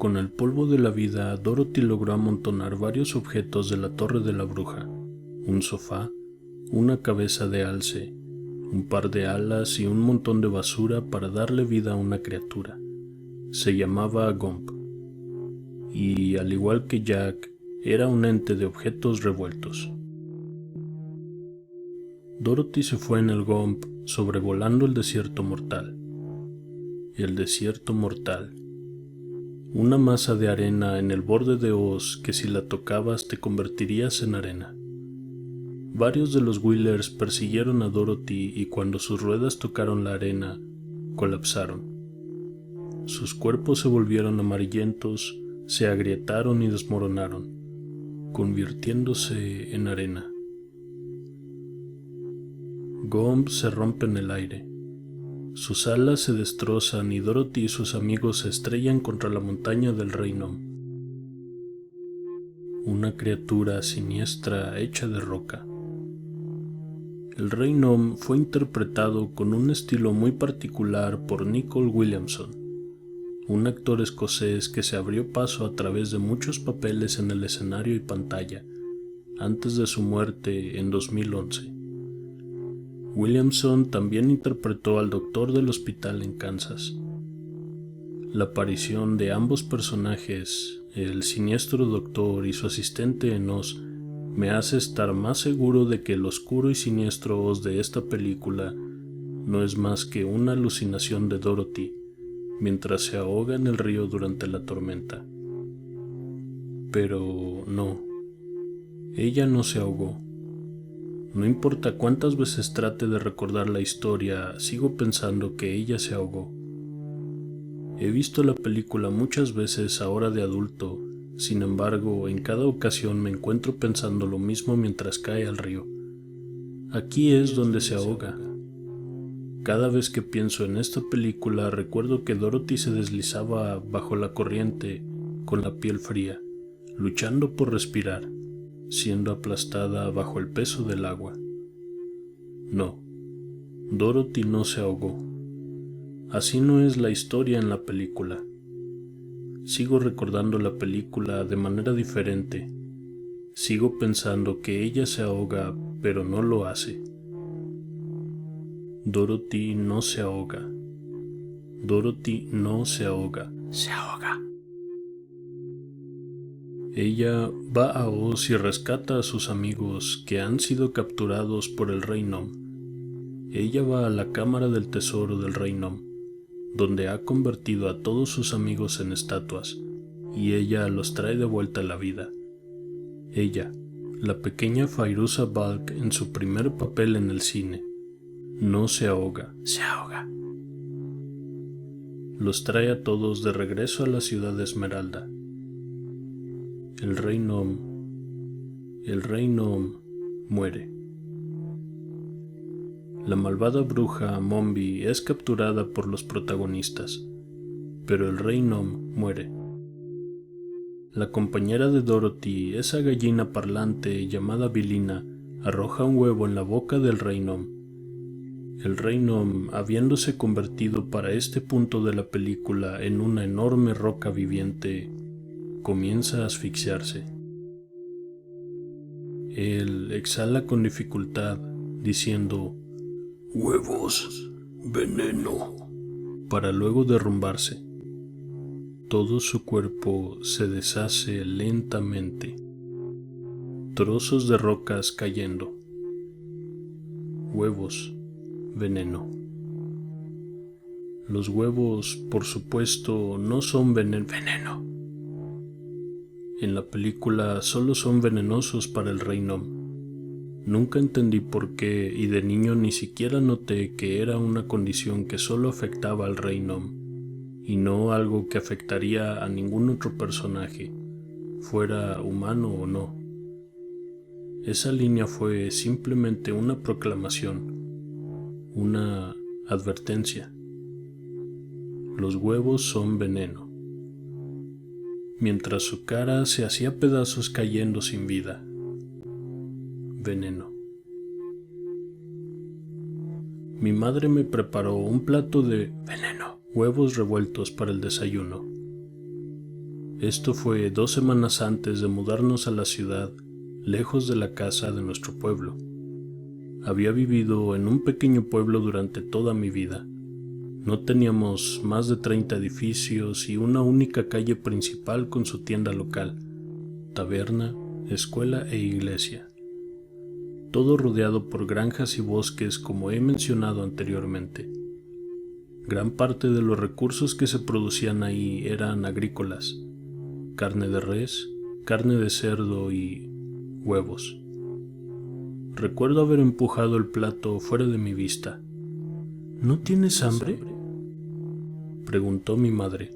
Con el polvo de la vida, Dorothy logró amontonar varios objetos de la Torre de la Bruja: un sofá, una cabeza de alce, un par de alas y un montón de basura para darle vida a una criatura. Se llamaba Gump, y al igual que Jack, era un ente de objetos revueltos. Dorothy se fue en el Gump sobrevolando el desierto mortal. El desierto mortal. Una masa de arena en el borde de Oz que si la tocabas te convertirías en arena. Varios de los Wheelers persiguieron a Dorothy y cuando sus ruedas tocaron la arena, colapsaron. Sus cuerpos se volvieron amarillentos, se agrietaron y desmoronaron, convirtiéndose en arena. Gump se rompe en el aire. Sus alas se destrozan y Dorothy y sus amigos se estrellan contra la montaña del Rey Nom. Una criatura siniestra hecha de roca. El Rey Nom fue interpretado con un estilo muy particular por Nicol Williamson, un actor escocés que se abrió paso a través de muchos papeles en el escenario y pantalla, antes de su muerte en 2011. Williamson también interpretó al doctor del hospital en Kansas. La aparición de ambos personajes, el siniestro doctor y su asistente en Oz, me hace estar más seguro de que el oscuro y siniestro Oz de esta película no es más que una alucinación de Dorothy mientras se ahoga en el río durante la tormenta. Pero no, ella no se ahogó. No importa cuántas veces trate de recordar la historia, sigo pensando que ella se ahogó. He visto la película muchas veces ahora de adulto, sin embargo, en cada ocasión me encuentro pensando lo mismo mientras cae al río. Aquí es donde se ahoga. Cada vez que pienso en esta película recuerdo que Dorothy se deslizaba bajo la corriente, con la piel fría, luchando por respirar, siendo aplastada bajo el peso del agua. No, Dorothy no se ahogó. Así no es la historia en la película. Sigo recordando la película de manera diferente. Sigo pensando que ella se ahoga, pero no lo hace. Dorothy no se ahoga. Dorothy no se ahoga. Se ahoga. Ella va a Oz y rescata a sus amigos que han sido capturados por el Rey Nom. Ella va a la cámara del tesoro del Rey Nom, donde ha convertido a todos sus amigos en estatuas, y ella los trae de vuelta a la vida. Ella, la pequeña Fairuza Balk en su primer papel en el cine, no se ahoga, se ahoga. Los trae a todos de regreso a la ciudad de Esmeralda. El Rey Nom muere. La malvada bruja Mombi es capturada por los protagonistas, pero el Rey Nom muere. La compañera de Dorothy, esa gallina parlante llamada Vilina, arroja un huevo en la boca del Rey Nom. El Rey Nom, habiéndose convertido para este punto de la película en una enorme roca viviente, comienza a asfixiarse. Él exhala con dificultad, diciendo «huevos, veneno», para luego derrumbarse. Todo su cuerpo se deshace lentamente. Trozos de rocas cayendo. Huevos, veneno. Los huevos, por supuesto, no son veneno. En la película solo son venenosos para el Rey Nom. Nunca entendí por qué y de niño ni siquiera noté que era una condición que solo afectaba al Rey Nom y no algo que afectaría a ningún otro personaje, fuera humano o no. Esa línea fue simplemente una proclamación, una advertencia. Los huevos son veneno. Mientras su cara se hacía pedazos cayendo sin vida. Veneno. Mi madre me preparó un plato de veneno, huevos revueltos para el desayuno. Esto fue 2 semanas antes de mudarnos a la ciudad, lejos de la casa de nuestro pueblo. Había vivido en un pequeño pueblo durante toda mi vida. No teníamos más de 30 edificios y una única calle principal con su tienda local, taberna, escuela e iglesia. Todo rodeado por granjas y bosques como he mencionado anteriormente. Gran parte de los recursos que se producían ahí eran agrícolas: carne de res, carne de cerdo y huevos. Recuerdo haber empujado el plato fuera de mi vista. ¿No tienes hambre?, preguntó mi madre.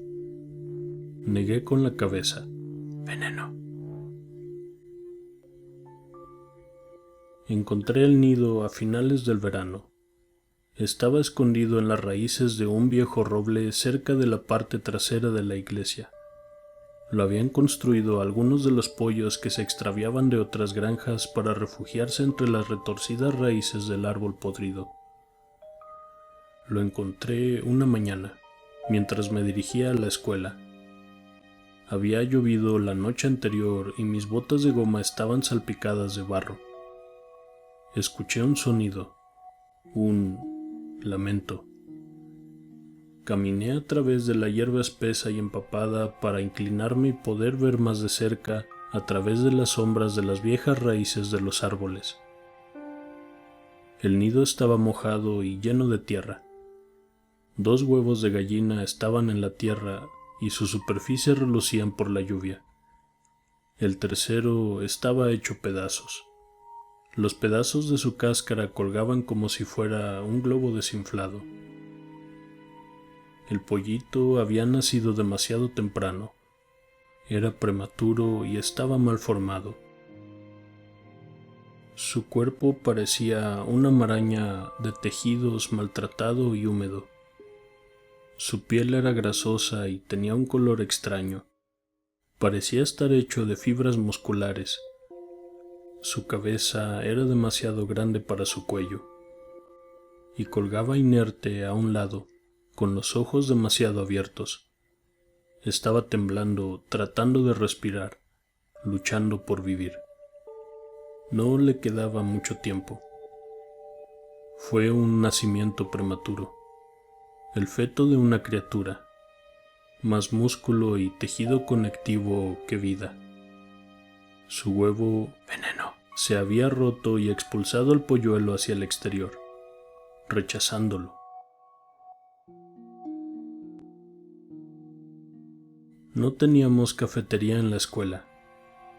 Negué con la cabeza. Veneno. Encontré el nido a finales del verano. Estaba escondido en las raíces de un viejo roble cerca de la parte trasera de la iglesia. Lo habían construido algunos de los pollos que se extraviaban de otras granjas para refugiarse entre las retorcidas raíces del árbol podrido. Lo encontré una mañana, mientras me dirigía a la escuela. Había llovido la noche anterior y mis botas de goma estaban salpicadas de barro. Escuché un sonido, un lamento. Caminé a través de la hierba espesa y empapada para inclinarme y poder ver más de cerca a través de las sombras de las viejas raíces de los árboles. El nido estaba mojado y lleno de tierra. 2 huevos de gallina estaban en la tierra y su superficie relucían por la lluvia. El tercero estaba hecho pedazos. Los pedazos de su cáscara colgaban como si fuera un globo desinflado. El pollito había nacido demasiado temprano. Era prematuro y estaba mal formado. Su cuerpo parecía una maraña de tejidos maltratado y húmedo. Su piel era grasosa y tenía un color extraño. Parecía estar hecho de fibras musculares. Su cabeza era demasiado grande para su cuello y colgaba inerte a un lado, con los ojos demasiado abiertos. Estaba temblando, tratando de respirar, luchando por vivir. No le quedaba mucho tiempo. Fue un nacimiento prematuro, el feto de una criatura, más músculo y tejido conectivo que vida. Su huevo, veneno, se había roto y expulsado al polluelo hacia el exterior, rechazándolo. No teníamos cafetería en la escuela.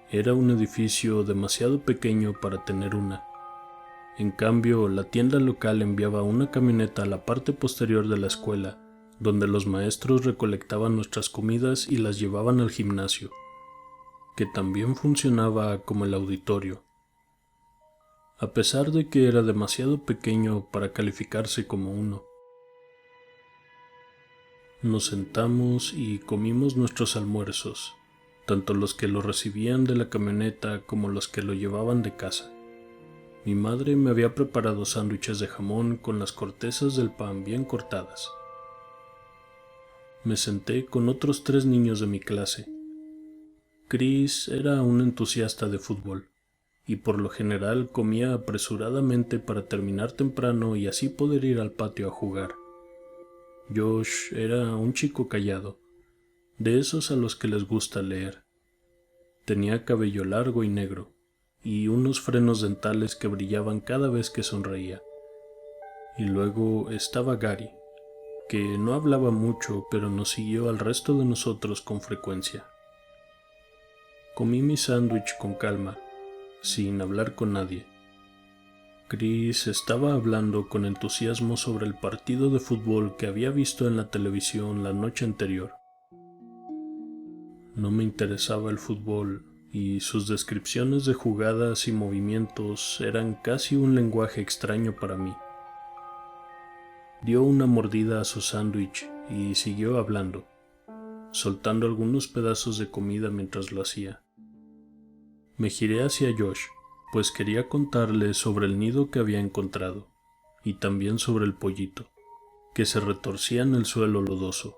Era un edificio demasiado pequeño para tener una. En cambio, la tienda local enviaba una camioneta a la parte posterior de la escuela, donde los maestros recolectaban nuestras comidas y las llevaban al gimnasio, que también funcionaba como el auditorio. A pesar de que era demasiado pequeño para calificarse como uno. Nos sentamos y comimos nuestros almuerzos, tanto los que lo recibían de la camioneta como los que lo llevaban de casa. Mi madre me había preparado sándwiches de jamón con las cortezas del pan bien cortadas. Me senté con otros 3 niños de mi clase. Chris era un entusiasta de fútbol, y por lo general comía apresuradamente para terminar temprano y así poder ir al patio a jugar. Josh era un chico callado, de esos a los que les gusta leer. Tenía cabello largo y negro, y unos frenos dentales que brillaban cada vez que sonreía. Y luego estaba Gary, que no hablaba mucho, pero nos siguió al resto de nosotros con frecuencia. Comí mi sándwich con calma, sin hablar con nadie. Chris estaba hablando con entusiasmo sobre el partido de fútbol que había visto en la televisión la noche anterior. No me interesaba el fútbol y sus descripciones de jugadas y movimientos eran casi un lenguaje extraño para mí. Dio una mordida a su sándwich y siguió hablando, soltando algunos pedazos de comida mientras lo hacía. Me giré hacia Josh, pues quería contarle sobre el nido que había encontrado, y también sobre el pollito, que se retorcía en el suelo lodoso,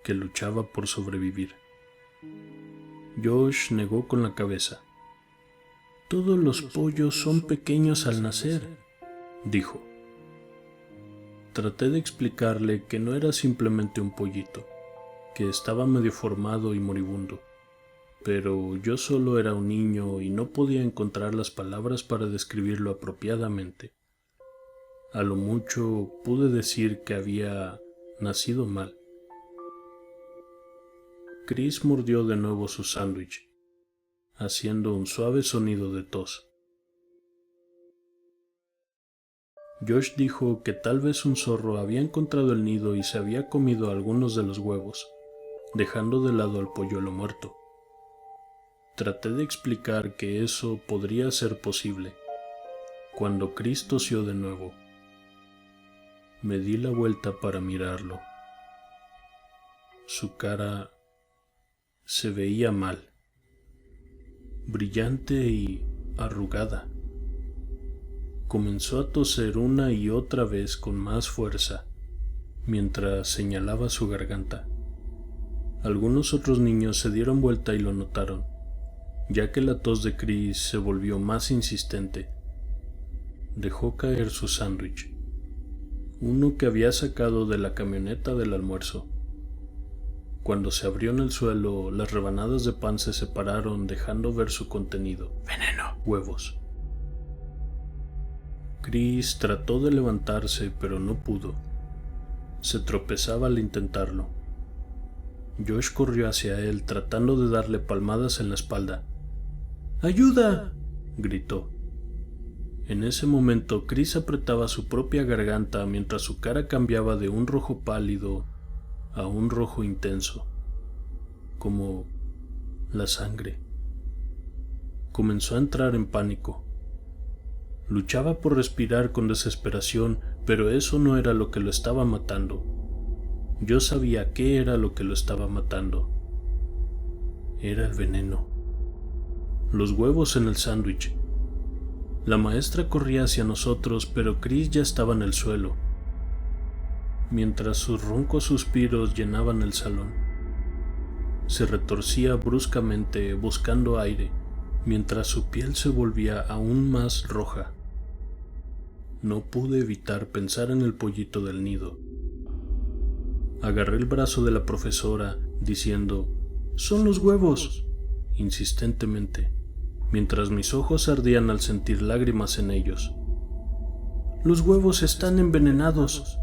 que luchaba por sobrevivir. Josh negó con la cabeza. Todos los pollos son pequeños al nacer, dijo. Traté de explicarle que no era simplemente un pollito, que estaba medio formado y moribundo, pero yo solo era un niño y no podía encontrar las palabras para describirlo apropiadamente. A lo mucho pude decir que había nacido mal. Chris mordió de nuevo su sándwich, haciendo un suave sonido de tos. Josh dijo que tal vez un zorro había encontrado el nido y se había comido algunos de los huevos, dejando de lado al polluelo muerto. Traté de explicar que eso podría ser posible, cuando Chris tosió de nuevo. Me di la vuelta para mirarlo. Su cara se veía mal, brillante y arrugada. Comenzó a toser una y otra vez con más fuerza, mientras señalaba su garganta. Algunos otros niños se dieron vuelta y lo notaron, ya que la tos de Chris se volvió más insistente. Dejó caer su sándwich, uno que había sacado de la camioneta del almuerzo. Cuando se abrió en el suelo, las rebanadas de pan se separaron, dejando ver su contenido. Veneno. Huevos. Chris trató de levantarse, pero no pudo. Se tropezaba al intentarlo. Josh corrió hacia él, tratando de darle palmadas en la espalda. ¡Ayuda!, gritó. En ese momento, Chris apretaba su propia garganta mientras su cara cambiaba de un rojo pálido a un rojo intenso, como la sangre. Comenzó a entrar en pánico. Luchaba por respirar con desesperación, pero eso no era lo que lo estaba matando. Yo sabía qué era lo que lo estaba matando. Era el veneno. Los huevos en el sándwich. La maestra corría hacia nosotros, pero Chris ya estaba en el suelo, mientras sus roncos suspiros llenaban el salón. Se retorcía bruscamente buscando aire, mientras su piel se volvía aún más roja. No pude evitar pensar en el pollito del nido. Agarré el brazo de la profesora, diciendo, «¡Son los huevos!», insistentemente, mientras mis ojos ardían al sentir lágrimas en ellos. «¡Los huevos están envenenados!».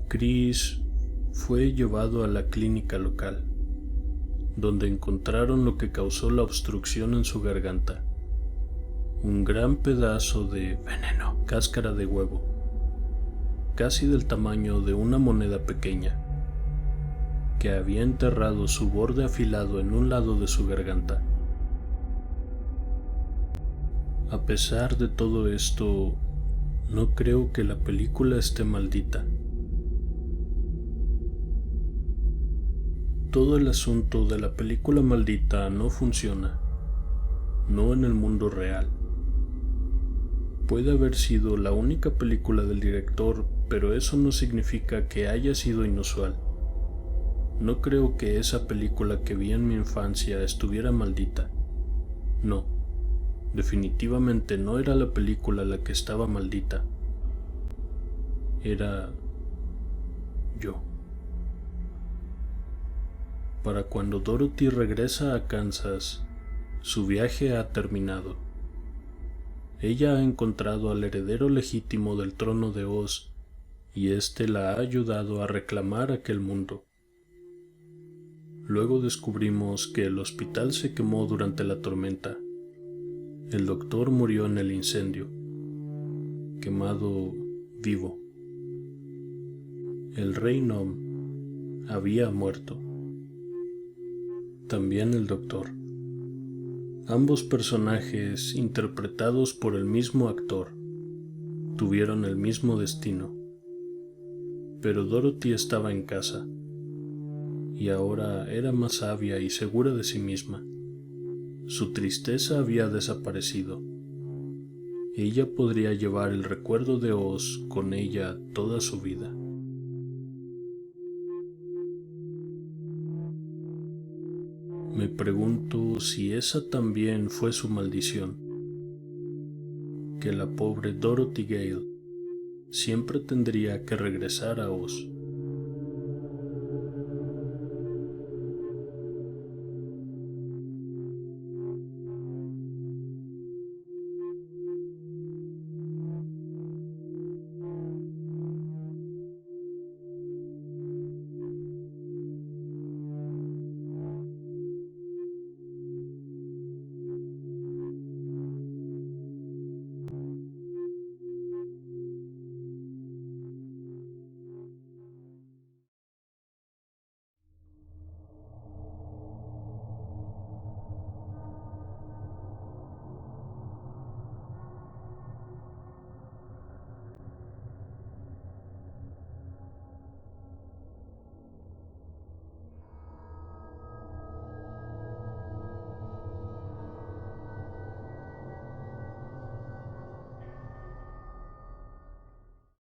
Chris fue llevado a la clínica local, donde encontraron lo que causó la obstrucción en su garganta. Un gran pedazo de veneno, cáscara de huevo, casi del tamaño de una moneda pequeña, que había enterrado su borde afilado en un lado de su garganta. A pesar de todo esto, no creo que la película esté maldita. Todo el asunto de la película maldita no funciona, no en el mundo real. Puede haber sido la única película del director, pero eso no significa que haya sido inusual. No creo que esa película que vi en mi infancia estuviera maldita. No, definitivamente no era la película la que estaba maldita. Era yo. Para cuando Dorothy regresa a Kansas, su viaje ha terminado. Ella ha encontrado al heredero legítimo del trono de Oz, y éste la ha ayudado a reclamar aquel mundo. Luego descubrimos que el hospital se quemó durante la tormenta. El doctor murió en el incendio, quemado vivo. El rey Nom había muerto. También el doctor. Ambos personajes, interpretados por el mismo actor, tuvieron el mismo destino. Pero Dorothy estaba en casa, y ahora era más sabia y segura de sí misma. Su tristeza había desaparecido. Ella podría llevar el recuerdo de Oz con ella toda su vida. Me pregunto si esa también fue su maldición, que la pobre Dorothy Gale siempre tendría que regresar a Oz.